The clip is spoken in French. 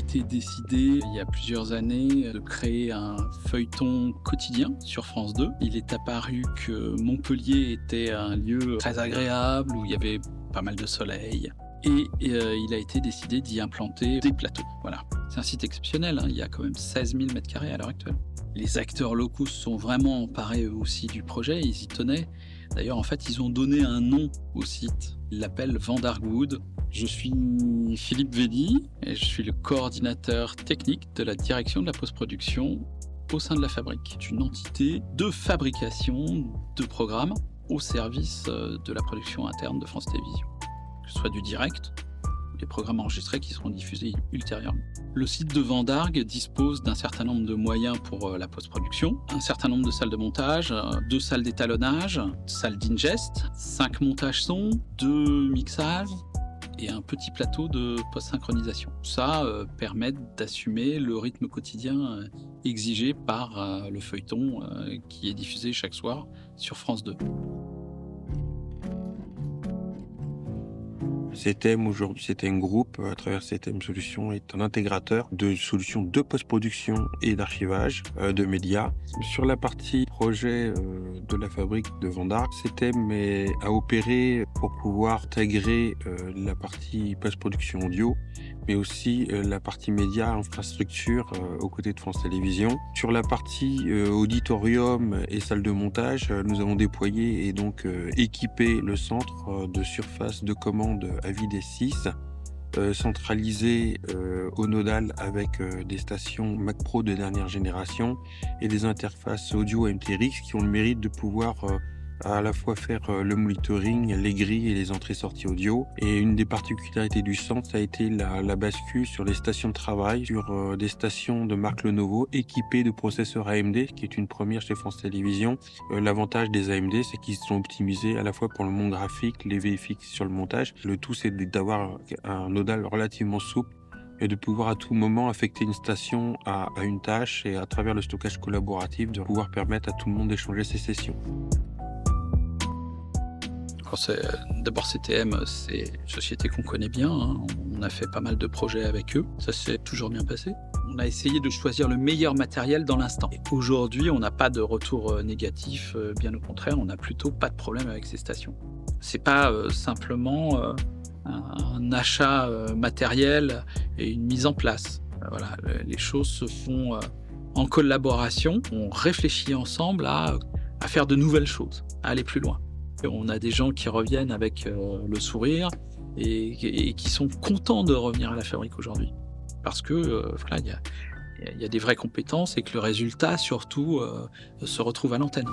été décidé il y a plusieurs années de créer un feuilleton quotidien sur France 2. Il est apparu que Montpellier était un lieu très agréable où il y avait pas mal de soleil. Et il a été décidé d'y implanter des plateaux. Voilà. C'est un site exceptionnel, hein. Il y a quand même 16 000 m² à l'heure actuelle. Les acteurs locaux se sont vraiment emparés eux aussi du projet, ils y tenaient. D'ailleurs, en fait, ils ont donné un nom au site. Ils l'appellent Vandargwood. Je suis Philippe Védy et je suis le coordinateur technique de la direction de la post-production au sein de la Fabrique. C'est une entité de fabrication de programmes au service de la production interne de France Télévisions. Que ce soit du direct, des programmes enregistrés qui seront diffusés ultérieurement. Le site de Vandargue dispose d'un certain nombre de moyens pour la post-production, un certain nombre de salles de montage, 2 salles d'étalonnage, salles d'ingest, 5 montages son, 2 mixages et un petit plateau de post-synchronisation. Ça permet d'assumer le rythme quotidien exigé par le feuilleton qui est diffusé chaque soir sur France 2. CTM aujourd'hui, CTM Group, à travers CTM Solutions, est un intégrateur de solutions de post-production et d'archivage de médias. Sur la partie projet de la fabrique de Vandargue, CTM a opéré pour pouvoir intégrer la partie post-production audio, mais aussi la partie médias, infrastructure aux côtés de France Télévisions. Sur la partie auditorium et salle de montage, nous avons déployé et donc équipé le centre de surface de commande AVID S6, centralisé au nodal avec des stations Mac Pro de dernière génération et des interfaces audio MTRX qui ont le mérite de pouvoir à la fois faire le monitoring, les grilles et les entrées-sorties audio. Et une des particularités du centre, ça a été la bascule sur les stations de travail, sur des stations de marque Lenovo équipées de processeurs AMD, qui est une première chez France Télévisions. L'avantage des AMD, c'est qu'ils sont optimisés à la fois pour le monde graphique, les VFX sur le montage. Le tout, c'est d'avoir un nodal relativement souple et de pouvoir à tout moment affecter une station à une tâche et à travers le stockage collaboratif, de pouvoir permettre à tout le monde d'échanger ses sessions. D'abord CTM, c'est une société qu'on connaît bien, hein. On a fait pas mal de projets avec eux, ça s'est toujours bien passé. On a essayé de choisir le meilleur matériel dans l'instant. Et aujourd'hui, on n'a pas de retour négatif, bien au contraire, on n'a plutôt pas de problème avec ces stations. C'est pas simplement un achat matériel et une mise en place. Voilà, les choses se font en collaboration, on réfléchit ensemble à faire de nouvelles choses, à aller plus loin. On a des gens qui reviennent avec le sourire et qui sont contents de revenir à la fabrique aujourd'hui. Parce que voilà, il y a des vraies compétences et que le résultat, surtout, se retrouve à l'antenne.